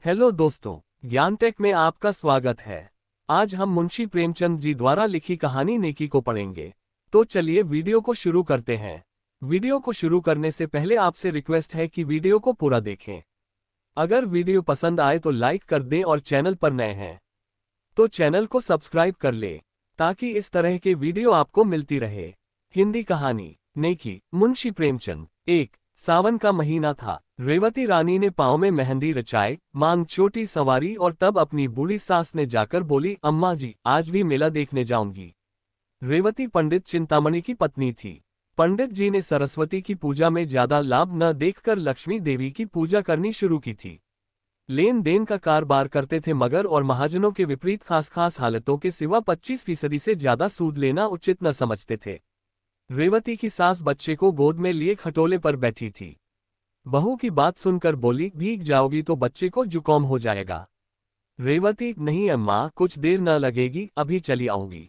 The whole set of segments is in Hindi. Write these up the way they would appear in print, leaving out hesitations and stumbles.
हेलो दोस्तों, ज्ञान टेक में आपका स्वागत है। आज हम मुंशी प्रेमचंद जी द्वारा लिखी कहानी नेकी को पढ़ेंगे। तो चलिए वीडियो को शुरू करते हैं। वीडियो को शुरू करने से पहले आपसे रिक्वेस्ट है कि वीडियो को पूरा देखें। अगर वीडियो पसंद आए तो लाइक कर दें और चैनल पर नए हैं तो चैनल को सब्सक्राइब कर लें ताकि इस तरह के वीडियो आपको मिलती रहे। हिंदी कहानी नेकी। मुंशी प्रेमचंद। एक सावन का महीना था। रेवती रानी ने पाँव में मेहंदी रचाए, मांग चोटी संवारी और तब अपनी बूढ़ी सास ने जाकर बोली, अम्मा जी आज भी मेला देखने जाऊंगी। रेवती पंडित चिंतामणि की पत्नी थी। पंडित जी ने सरस्वती की पूजा में ज्यादा लाभ न देखकर लक्ष्मी देवी की पूजा करनी शुरू की थी। लेन देन का कारोबार करते थे मगर और महाजनों के विपरीत खास हालतों के सिवा 25% से ज्यादा सूद लेना उचित न समझते थे। रेवती की सास बच्चे को गोद में लिए खटोले पर बैठी थी। बहू की बात सुनकर बोली, भीग जाओगी तो बच्चे को जुकाम हो जाएगा। रेवती, नहीं अम्मा कुछ देर न लगेगी, अभी चली आऊंगी।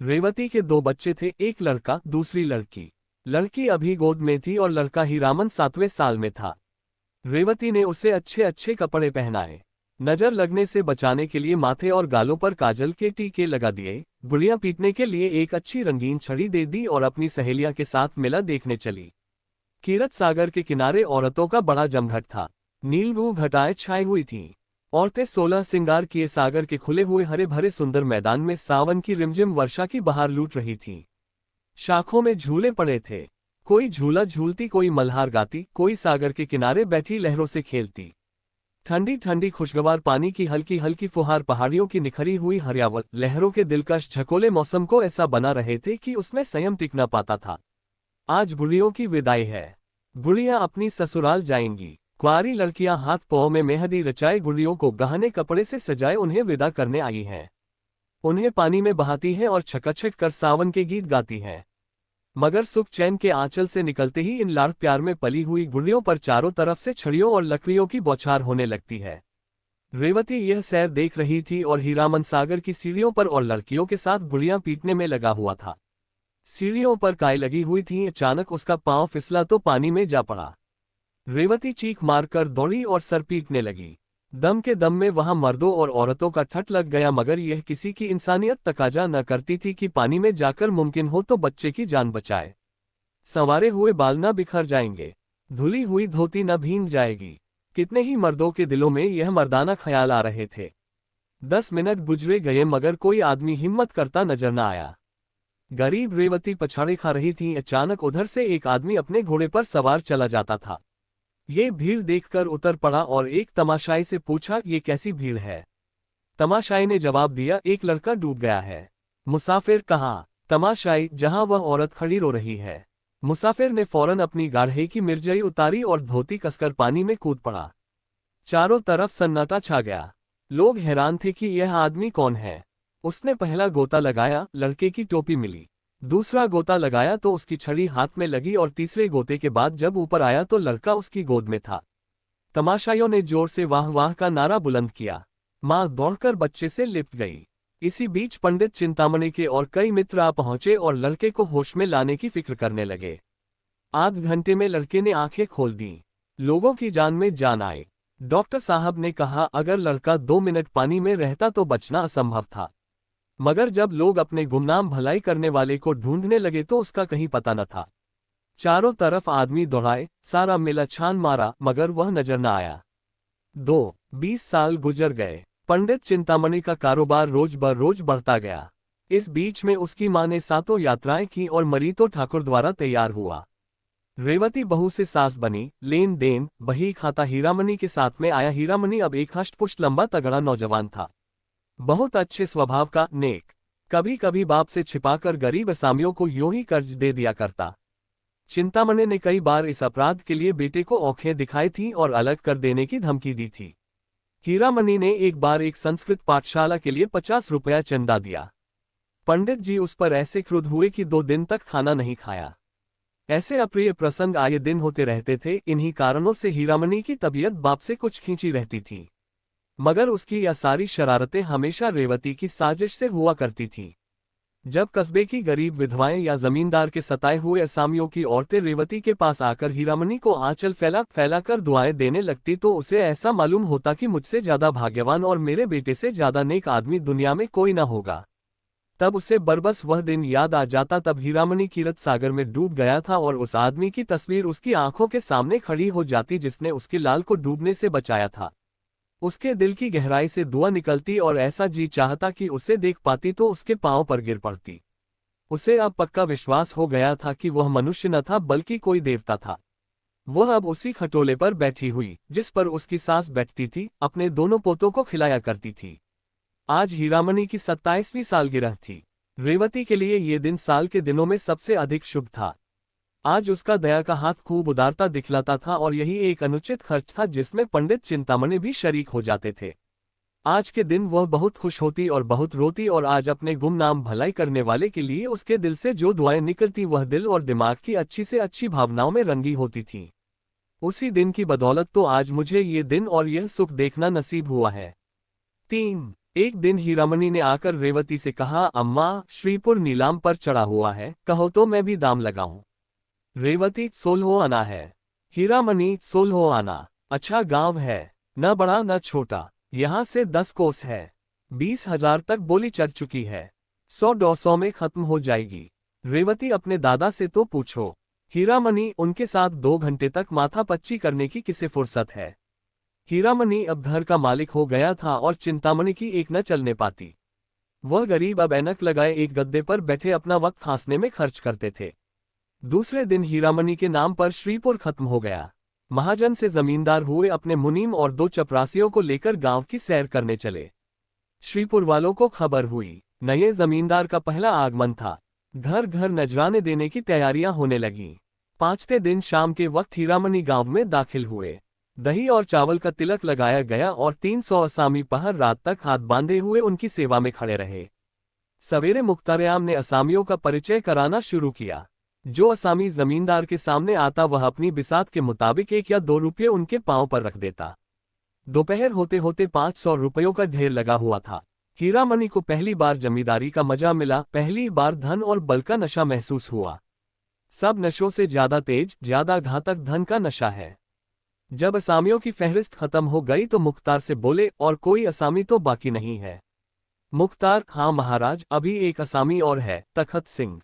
रेवती के 2 बच्चे थे, एक लड़का दूसरी लड़की। लड़की अभी गोद में थी और लड़का हीरामन 7वें साल में था। रेवती ने उसे अच्छे अच्छे कपड़े पहनाए। नजर लगने से बचाने के लिए माथे और गालों पर काजल के टीके लगा दिए। गुड़ियां पीटने के लिए एक अच्छी रंगीन छड़ी दे दी और अपनी सहेलियां के साथ मेला देखने चली। कीरत सागर के किनारे औरतों का बड़ा जमघट था। नीलभू घटाएं छाई हुई थीं। औरतें 16 सिंगार किए सागर के खुले हुए हरे भरे सुंदर मैदान में सावन की रिमझिम वर्षा की बहार लूट रही थीं। शाखों में झूले पड़े थे। कोई झूला झूलती, कोई मल्हार गाती, कोई सागर के किनारे बैठी लहरों से खेलती। ठंडी ठंडी खुशगवार पानी की हल्की हल्की फुहार पहाड़ियों की निखरी हुई हरियावल लहरों के दिलकश झकोले मौसम को ऐसा बना रहे थे कि उसमें संयम टिक न पाता था। आज बुढ़ियों की विदाई है। बुढ़ियां अपनी ससुराल जाएंगी। कुंवारी लड़कियां हाथ पांव में मेहंदी रचाए गुड़ियों को गहने कपड़े से सजाए उन्हें विदा करने आई हैं। उन्हें पानी में बहाती हैं और छकछक कर सावन के गीत गाती हैं। मगर सुख चैन के आंचल से निकलते ही इन लाड़ प्यार में पली हुई गुड़ियों पर चारों तरफ से छड़ियों और लकड़ियों की बौछार होने लगती है। रेवती यह सैर देख रही थी और हीरामन सागर की सीढ़ियों पर और लड़कियों के साथ गुड़ियां पीटने में लगा हुआ था। सीढ़ियों पर काई लगी हुई थी। अचानक उसका पांव फिसला तो पानी में जा पड़ा। रेवती चीख मारकर दौड़ी और सर पीटने लगी। दम के दम में वहां मर्दों और औरतों का ठट लग गया मगर यह किसी की इंसानियत तकाजा न करती थी कि पानी में जाकर मुमकिन हो तो बच्चे की जान बचाए। संवारे हुए बाल न बिखर जाएंगे, धुली हुई धोती न भींग जाएगी। कितने ही मर्दों के दिलों में यह मर्दाना ख्याल आ रहे थे। 10 मिनट गुजरे गए मगर कोई आदमी हिम्मत करता नजर न आया। गरीब रेवती पछाड़े खा रही थी। अचानक उधर से एक आदमी अपने घोड़े पर सवार चला जाता था। ये भीड़ देखकर उतर पड़ा और एक तमाशाई से पूछा, ये कैसी भीड़ है? तमाशाई ने जवाब दिया, एक लड़का डूब गया है। मुसाफिर कहाँ? तमाशाई, जहां वह औरत खड़ी रो रही है। मुसाफिर ने फौरन अपनी गाढ़े की मिर्जई उतारी और धोती कसकर पानी में कूद पड़ा। चारों तरफ सन्नाटा छा गया। लोग हैरान थे कि यह आदमी कौन है। उसने पहला गोता लगाया, लड़के की टोपी मिली। दूसरा गोता लगाया तो उसकी छड़ी हाथ में लगी और तीसरे गोते के बाद जब ऊपर आया तो लड़का उसकी गोद में था। तमाशाइयों ने जोर से वाह वाह का नारा बुलंद किया। मां दौड़कर बच्चे से लिपट गई। इसी बीच पंडित चिंतामणि के और कई मित्र आ पहुंचे और लड़के को होश में लाने की फिक्र करने लगे। आध घंटे में लड़के ने आंखें खोल दी। लोगों की जान में जान आई। डॉक्टर साहब ने कहा अगर लड़का 2 मिनट पानी में रहता तो बचना असंभव था। मगर जब लोग अपने गुमनाम भलाई करने वाले को ढूंढने लगे तो उसका कहीं पता न था। चारों तरफ आदमी दौड़ाए, सारा मेला छान मारा मगर वह नजर न आया। 20 साल गुजर गए। पंडित चिंतामणि का कारोबार रोज बर रोज बढ़ता गया। इस बीच में उसकी मां ने 7 यात्राएं की और मरीतो ठाकुर द्वारा तैयार हुआ। रेवती बहू से सास बनी। लेन देन बही खाता हीरामणि के साथ में आया। हीरामणि अब एक हष्टपुष्ट लंबा तगड़ा नौजवान था। बहुत अच्छे स्वभाव का, नेक। कभी कभी बाप से छिपाकर गरीब असामियों को यूं ही कर्ज दे दिया करता। चिंतामणि ने कई बार इस अपराध के लिए बेटे को औंखें दिखाई थी और अलग कर देने की धमकी दी थी। हीरामणि ने एक बार एक संस्कृत पाठशाला के लिए 50 रुपया चंदा दिया। पंडित जी उस पर ऐसे क्रुद्ध हुए कि 2 दिन तक खाना नहीं खाया। ऐसे अप्रिय प्रसंग आए दिन होते रहते थे। इन्हीं कारणों से हीरामणि की तबीयत बाप से कुछ खींची रहती थी। मगर उसकी यह सारी शरारतें हमेशा रेवती की साजिश से हुआ करती थीं। जब कस्बे की गरीब विधवाएं या जमींदार के सताए हुए असामियों की औरतें रेवती के पास आकर हीरामणि को आंचल फैला फैला कर दुआएं देने लगती तो उसे ऐसा मालूम होता कि मुझसे ज्यादा भाग्यवान और मेरे बेटे से ज्यादा नेक आदमी दुनिया में कोई न होगा। तब उसे बरबस वह दिन याद आ जाता तब हीरामणि कीरत सागर में डूब गया था और उस आदमी की तस्वीर उसकी आंखों के सामने खड़ी हो जाती जिसने उसके लाल को डूबने से बचाया था। उसके दिल की गहराई से दुआ निकलती और ऐसा जी चाहता कि उसे देख पाती तो उसके पांव पर गिर पड़ती। उसे अब पक्का विश्वास हो गया था कि वह मनुष्य न था बल्कि कोई देवता था। वह अब उसी खटोले पर बैठी हुई जिस पर उसकी सास बैठती थी, अपने दोनों पोतों को खिलाया करती थी। आज हीरामणि की 27वीं सालगिरह थी। रेवती के लिए ये दिन साल के दिनों में सबसे अधिक शुभ था। आज उसका दया का हाथ खूब उदारता दिखलाता था और यही एक अनुचित खर्च था जिसमें पंडित चिंतामणि भी शरीक हो जाते थे। आज के दिन वह बहुत खुश होती और बहुत रोती और आज अपने गुमनाम भलाई करने वाले के लिए उसके दिल से जो दुआएं निकलती वह दिल और दिमाग की अच्छी से अच्छी भावनाओं में रंगी होती थीं। उसी दिन की बदौलत तो आज मुझे ये दिन और यह सुख देखना नसीब हुआ है। 3 एक दिन हीरामणि ने आकर रेवती से कहा, अम्मा, श्रीपुर नीलाम पर चढ़ा हुआ है, कहो तो मैं भी दाम लगाऊं। रेवती, 16 आना है। हीरामणि, 16 आना। अच्छा गांव है, न बड़ा न छोटा, यहाँ से 10 कोस है। 20,000 तक बोली चढ़ चुकी है, 100-150 में खत्म हो जाएगी। रेवती, अपने दादा से तो पूछो। हीरामणि, उनके साथ 2 घंटे तक माथा पच्ची करने की किसे फुर्सत है। हीरामणि अब घर का मालिक हो गया था और चिंतामणि की एक न चलने पाती। वह गरीब अब ऐनक लगाए एक गद्दे पर बैठे अपना वक्त हंसने में खर्च करते थे। दूसरे दिन हीरामणि के नाम पर श्रीपुर खत्म हो गया। महाजन से जमींदार हुए अपने मुनीम और 2 चपरासियों को लेकर गांव की सैर करने चले। श्रीपुर वालों को खबर हुई, नए जमींदार का पहला आगमन था। घर घर नजराने देने की तैयारियां होने लगीं। 5वें दिन शाम के वक्त हीरामणि गांव में दाखिल हुए। दही और चावल का तिलक लगाया गया और 300 असामी पहर रात तक हाथ बांधे हुए उनकी सेवा में खड़े रहे। सवेरे मुख्तारयाम ने असामियों का परिचय कराना शुरू किया। जो असामी जमींदार के सामने आता वह अपनी बिसात के मुताबिक 1 या 2 रुपये उनके पांव पर रख देता। दोपहर होते होते 500 रुपयों का ढेर लगा हुआ था। हीरामणि को पहली बार जमींदारी का मजा मिला, पहली बार धन और बल का नशा महसूस हुआ। सब नशों से ज्यादा तेज, ज्यादा घातक धन का नशा है। जब असामियों की फहरिस्त खत्म हो गई तो मुख्तार से बोले, और कोई असामी तो बाकी नहीं है। मुख्तार, हाँ महाराज, अभी एक असामी और है, तखत सिंह।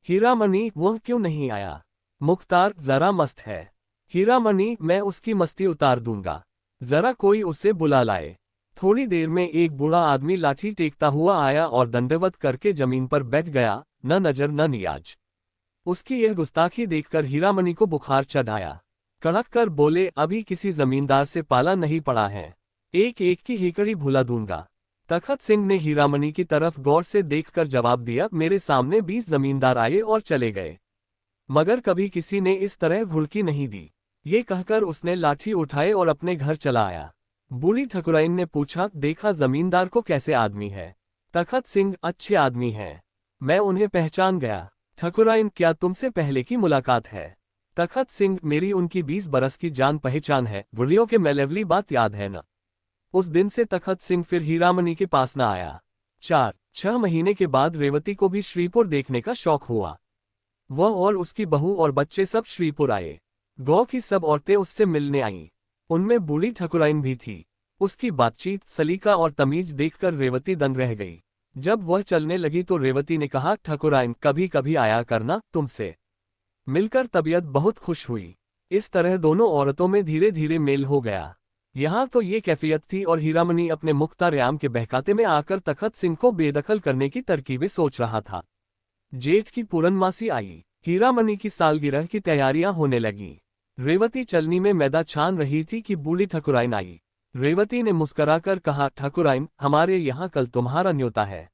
हीरामणि, वह क्यों नहीं आया। मुख्तार, जरा मस्त है। हीरामणि, मैं उसकी मस्ती उतार दूंगा, जरा कोई उसे बुला लाए। थोड़ी देर में एक बूढ़ा आदमी लाठी टेकता हुआ आया और दंडवत करके जमीन पर बैठ गया, न नजर न नियाज। उसकी यह गुस्ताखी देखकर हीरामणि को बुखार चढ़ आया। कड़क कर बोले, अभी किसी जमींदार से पाला नहीं पड़ा है, एक एक की हिकड़ी भुला दूंगा। तखत सिंह ने हीरामणि की तरफ गौर से देखकर जवाब दिया, मेरे सामने 20 जमींदार आए और चले गए, मगर कभी किसी ने इस तरह भुड़की नहीं दी। ये कहकर उसने लाठी उठाए और अपने घर चला आया। बूढ़ी ठकुराइन ने पूछा, देखा जमींदार को कैसे आदमी है। तखत सिंह, अच्छे आदमी हैं, मैं उन्हें पहचान गया। ठकुराइन, क्या तुमसे पहले की मुलाकात है। तखत सिंह, मेरी उनकी 20 बरस की जान पहचान है, बुढ़ियों के मैलेवली बात याद है न। उस दिन से तखत सिंह फिर हीरामणि के पास न आया। 4-6 महीने के बाद रेवती को भी श्रीपुर देखने का शौक हुआ। वह और उसकी बहू और बच्चे सब श्रीपुर आए। गांव की सब औरतें उससे मिलने आईं। उनमें बूढ़ी ठकुराइन भी थी। उसकी बातचीत, सलीका और तमीज देखकर रेवती दंग रह गई। जब वह चलने लगी तो रेवती ने कहा, ठकुराइन, कभी कभी आया करना, तुमसे मिलकर तबीयत बहुत खुश हुई। इस तरह दोनों औरतों में धीरे धीरे मेल हो गया। यहाँ तो ये कैफियत थी और हीरामणि अपने मुख्तारयाम के बहकाते में आकर तखत सिंह को बेदखल करने की तरकीबें सोच रहा था। जेठ की पूर्णमासी आई। हीरामणि की सालगिरह की तैयारियां होने लगीं। रेवती चलनी में मैदा छान रही थी कि बूढ़ी ठकुराइन आई। रेवती ने मुस्कराकर कहा, ठकुराइन, हमारे यहाँ कल तुम्हारा न्योता है।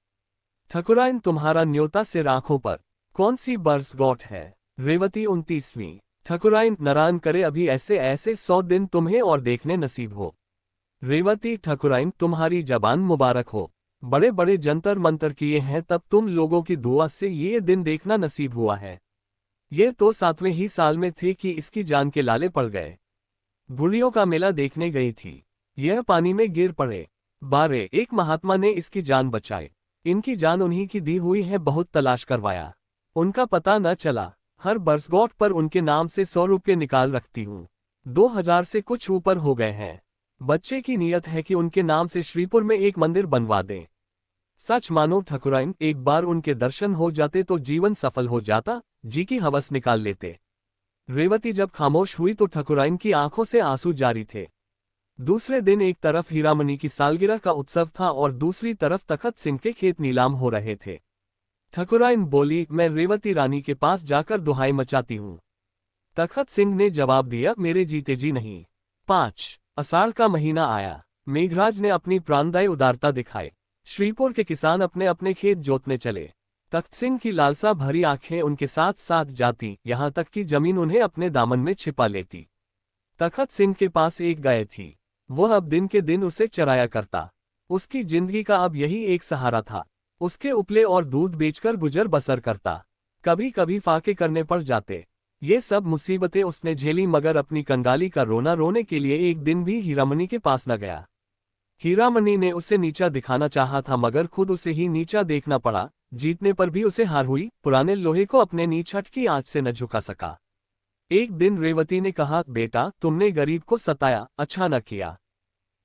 ठकुराइन, तुम्हारा न्योता सिर आंखों पर, कौन सी बरसगौठ है। रेवती, 29वीं। ठकुराइन, नारायण करे अभी ऐसे ऐसे 100 दिन तुम्हें और देखने नसीब हो। रेवती, ठकुराइन, तुम्हारी जबान मुबारक हो, बड़े बड़े जंतर मंतर किए हैं तब तुम लोगों की दुआ से ये दिन देखना नसीब हुआ है। ये तो 7वें ही साल में थे कि इसकी जान के लाले पड़ गए। बुढ़ियों का मेला देखने गई थी, यह पानी में गिर पड़े। बारे एक महात्मा ने इसकी जान बचाई। इनकी जान उन्हीं की दी हुई है, बहुत तलाश करवाया, उनका पता न चला। हर बरसगौठ पर उनके नाम से 100 रुपये निकाल रखती हूँ। 2000 से कुछ ऊपर हो गए हैं। बच्चे की नीयत है कि उनके नाम से श्रीपुर में एक मंदिर बनवा दें। सच मानो ठकुराइन, एक बार उनके दर्शन हो जाते तो जीवन सफल हो जाता, जी की हवस निकाल लेते। रेवती जब खामोश हुई तो ठकुराइन की आंखों से आंसू जारी थे। दूसरे दिन एक तरफ हीरामणि की सालगिरह का उत्सव था और दूसरी तरफ तखत सिंह के खेत नीलाम हो रहे थे। ठकुराइन बोली, मैं रेवती रानी के पास जाकर दुहाई मचाती हूँ। तखत सिंह ने जवाब दिया, मेरे जीते जी नहीं। 5 आषाढ़ का महीना आया। मेघराज ने अपनी प्राणदायी उदारता दिखाई। श्रीपुर के किसान अपने अपने खेत जोतने चले। तख्त सिंह की लालसा भरी आंखें उनके साथ साथ जाती, यहां तक कि जमीन उन्हें अपने दामन में छिपा लेती। तखत सिंह के पास एक गाय थी। वह अब दिन के दिन उसे चराया करता। उसकी जिंदगी का अब यही एक सहारा था। उसके उपले और दूध बेचकर गुजर बसर करता। कभी कभी फाके करने पड़ जाते। ये सब मुसीबतें उसने झेली, मगर अपनी कंगाली का रोना रोने के लिए एक दिन भी हीरामणि के पास न गया। हीरामणि ने उसे नीचा दिखाना चाहा था, मगर खुद उसे ही नीचा देखना पड़ा। जीतने पर भी उसे हार हुई। पुराने लोहे को अपने नीचट की आंच से न झुका सका। एक दिन रेवती ने कहा, बेटा, तुमने गरीब को सताया, अच्छा न किया।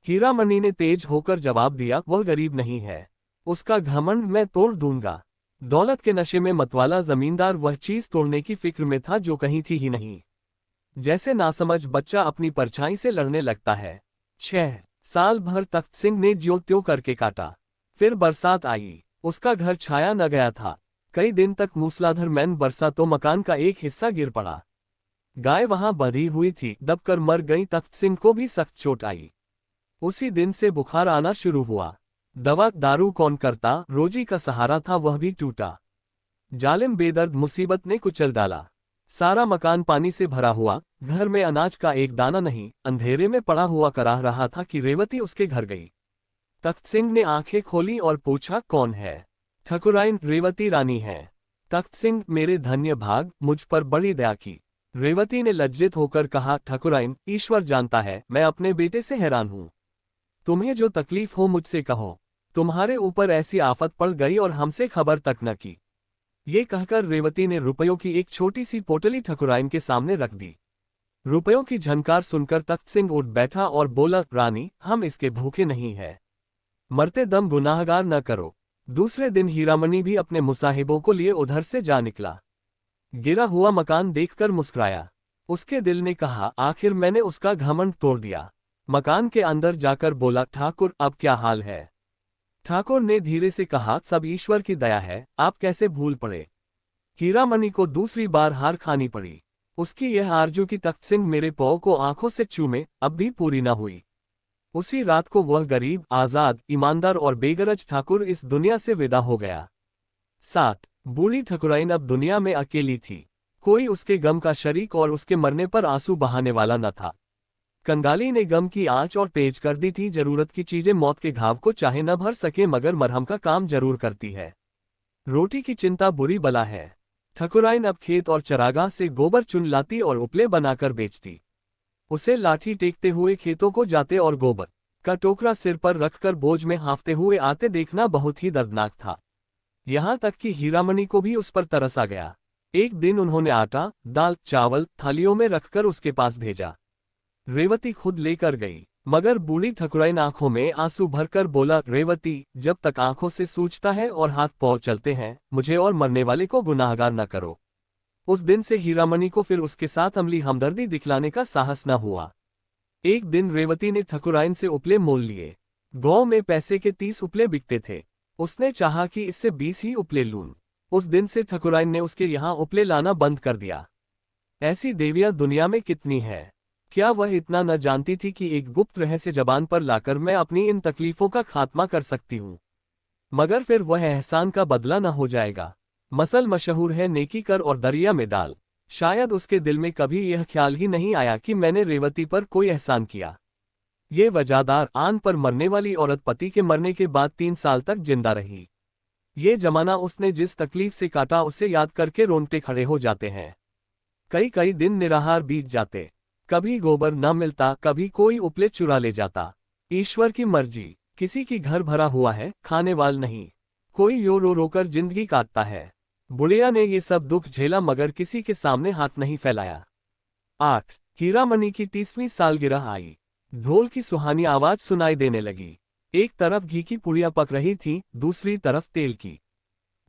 हीरामणि ने तेज होकर जवाब दिया, वह गरीब नहीं है, उसका घमंड मैं तोड़ दूंगा। दौलत के नशे में मतवाला जमींदार वह चीज तोड़ने की फिक्र में था जो कहीं थी ही नहीं। जैसे नासमझ बच्चा अपनी परछाई से लड़ने लगता है। 6 साल भर तख्त सिंह ने ज्यों त्यों करके काटा। फिर बरसात आई। उसका घर छाया न गया था। कई दिन तक मूसलाधार मैन बरसा तो मकान का एक हिस्सा गिर पड़ा। गाय वहां बंधी हुई थी, दबकर मर गई। तख्त सिंह को भी सख्त चोट आई। उसी दिन से बुखार आना शुरू हुआ। दवा दारू कौन करता, रोजी का सहारा था वह भी टूटा। जालिम बेदर्द मुसीबत ने कुचल डाला। सारा मकान पानी से भरा हुआ, घर में अनाज का एक दाना नहीं। अंधेरे में पड़ा हुआ कराह रहा था कि रेवती उसके घर गई। तख्त सिंह ने आंखें खोली और पूछा, कौन है? ठकुराइन, रेवती रानी है। तख्त सिंह, मेरे धन्य भाग, मुझ पर बड़ी दया की। रेवती ने लज्जित होकर कहा, ठकुराइन, ईश्वर जानता है मैं अपने बेटे से हैरान हूं। तुम्हें जो तकलीफ हो मुझसे कहो। तुम्हारे ऊपर ऐसी आफत पड़ गई और हमसे खबर तक न की। ये कहकर रेवती ने रुपयों की एक छोटी सी पोटली ठकुराइन के सामने रख दी। रुपयों की झनकार सुनकर तख्त सिंह उठ बैठा और बोला, रानी, हम इसके भूखे नहीं हैं। मरते दम गुनाहगार न करो। दूसरे दिन हीरामणि भी अपने मुसाहिबों को लिए उधर से जा निकला। गिरा हुआ मकान देखकर मुस्कुराया। उसके दिल ने कहा, आखिर मैंने उसका घमंड तोड़ दिया। मकान के अंदर जाकर बोला, ठाकुर, अब क्या हाल है? ठाकुर ने धीरे से कहा, सब ईश्वर की दया है, आप कैसे भूल पड़े। हीरामणि को दूसरी बार हार खानी पड़ी। उसकी यह आरजू कि तख्त सिंह मेरे पौ को आंखों से चूमे, अब भी पूरी न हुई। उसी रात को वह गरीब, आजाद, ईमानदार और बेगरज ठाकुर इस दुनिया से विदा हो गया। 7 बूढ़ी ठकुराइन अब दुनिया में अकेली थी। कोई उसके गम का शरीक और उसके मरने पर आंसू बहाने वाला न था। कंगाली ने गम की आंच और तेज कर दी थी। जरूरत की चीजें मौत के घाव को चाहे न भर सके, मगर मरहम का काम जरूर करती है। रोटी की चिंता बुरी बला है। ठकुराइन अब खेत और चरागाह से गोबर चुन लाती और उपले बनाकर बेचती। उसे लाठी टेकते हुए खेतों को जाते और गोबर का टोकरा सिर पर रखकर बोझ में हांफते हुए आते देखना बहुत ही दर्दनाक था। यहां तक कि हीरामणि को भी उस पर तरस आ गया। एक दिन उन्होंने आटा, दाल, चावल थालियों में रखकर उसके पास भेजा। रेवती खुद लेकर गई, मगर बूढ़ी ठकुराइन आंखों में आंसू भरकर बोला, रेवती, जब तक आंखों से सूझता है और हाथ पांव चलते हैं, मुझे और मरने वाले को गुनाहगार न करो। उस दिन से हीरामणि को फिर उसके साथ अमली हमदर्दी दिखलाने का साहस न हुआ। एक दिन रेवती ने ठकुराइन से उपले मोल लिए। गांव में पैसे के 30 उपले बिकते थे। उसने चाहा कि इससे 20 ही उपले लूं। उस दिन से ठकुराइन ने उसके यहाँ उपले लाना बंद कर दिया। ऐसी देवियां दुनिया में कितनी है। क्या वह इतना न जानती थी कि एक गुप्त रहस्य जबान पर लाकर मैं अपनी इन तकलीफों का खात्मा कर सकती हूँ, मगर फिर वह एहसान का बदला न हो जाएगा। मसल मशहूर है, नेकी कर और दरिया में डाल। शायद उसके दिल में कभी यह ख्याल ही नहीं आया कि मैंने रेवती पर कोई एहसान किया। ये वजादार आन पर मरने वाली औरत पति के मरने के बाद 3 साल तक जिंदा रही। ये जमाना उसने जिस तकलीफ से काटा उसे याद करके रोंगटे खड़े हो जाते हैं। कई कई दिन निराहार बीत जाते। कभी गोबर न मिलता, कभी कोई उपले चुरा ले जाता। ईश्वर की मर्जी। किसी की घर भरा हुआ है, खाने वाल नहीं। कोई रो रो कर जिंदगी काटता है। बुढ़िया ने ये सब दुख झेला मगर किसी के सामने हाथ नहीं फैलाया। 8 हीरामणि की 30वीं सालगिरह आई। ढोल की सुहानी आवाज सुनाई देने लगी। एक तरफ घी की पुड़ियां पक रही थीं, दूसरी तरफ तेल की।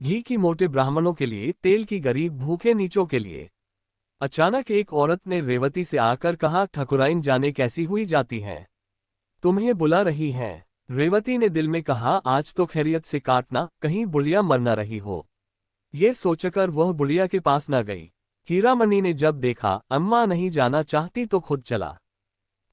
घी की मोटे ब्राह्मणों के लिए, तेल की गरीब भूखे नीचों के लिए। अचानक एक औरत ने रेवती से आकर कहा, ठकुराइन जाने कैसी हुई जाती हैं, तुम्हें बुला रही हैं। रेवती ने दिल में कहा, आज तो खैरियत से काटना, कहीं बुढ़िया मर न रही हो। ये सोचकर वह बुढ़िया के पास न गई। हीरामणि ने जब देखा अम्मा नहीं जाना चाहती तो खुद चला।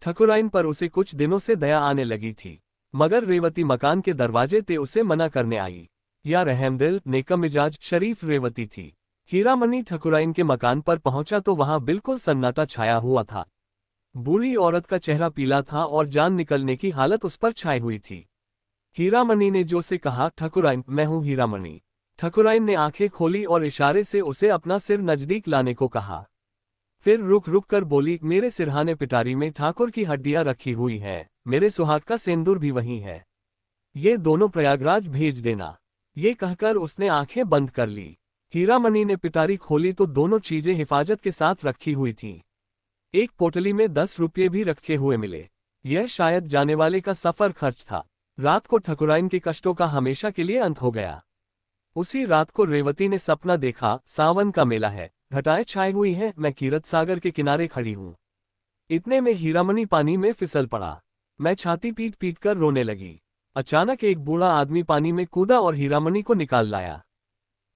ठकुराइन पर उसे कुछ दिनों से दया आने लगी थी, मगर रेवती मकान के दरवाजे ते उसे मना करने आई। या रहमदिल, नेकम मिजाज, शरीफ रेवती थी। हीरामणि ठकुराइन के मकान पर पहुंचा तो वहां बिल्कुल सन्नाटा छाया हुआ था। बूढ़ी औरत का चेहरा पीला था और जान निकलने की हालत उस पर छाई हुई थी। हीरामणि ने जो से कहा, ठकुराइन मैं हूं हीरामणि। ठकुराइन ने आंखें खोली और इशारे से उसे अपना सिर नजदीक लाने को कहा। फिर रुक रुक कर बोली, मेरे सिरहाने पिटारी में ठाकुर की हड्डियां रखी हुई हैं, मेरे सुहाग का सेंदूर भी वही है, ये दोनों प्रयागराज भेज देना। ये कहकर उसने आंखें बंद कर ली। हीरामणि ने पिटारी खोली तो दोनों चीजें हिफाजत के साथ रखी हुई थीं। एक पोटली में 10 रुपये भी रखे हुए मिले। यह शायद जाने वाले का सफर खर्च था। रात को ठकुराइन के कष्टों का हमेशा के लिए अंत हो गया। उसी रात को रेवती ने सपना देखा, सावन का मेला है, घटाएं छाई हुई हैं, मैं कीरत सागर के किनारे खड़ी हूं। इतने में हीरामणि पानी में फिसल पड़ा। मैं छाती पीट पीट कर रोने लगी। अचानक एक बूढ़ा आदमी पानी में कूदा और हीरामणि को निकाल लाया।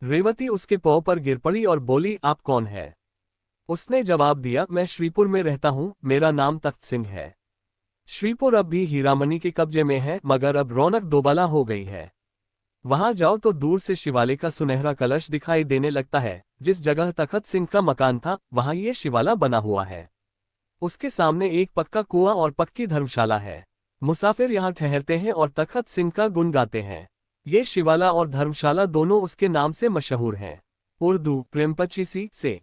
रेवती उसके पांव पर गिर पड़ी और बोली, आप कौन है? उसने जवाब दिया, मैं श्रीपुर में रहता हूं, मेरा नाम तख्त सिंह है। श्रीपुर अब भी हीरामणि के कब्जे में है, मगर अब रौनक दोबाला हो गई है। वहां जाओ तो दूर से शिवाले का सुनहरा कलश दिखाई देने लगता है। जिस जगह तखत सिंह का मकान था वहां ये शिवाला बना हुआ है। उसके सामने एक पक्का कुआं और पक्की धर्मशाला है। मुसाफिर यहाँ ठहरते हैं और तखत सिंह का गुण गाते हैं। ये शिवाला और धर्मशाला दोनों उसके नाम से मशहूर हैं। उर्दू प्रेमपचीसी से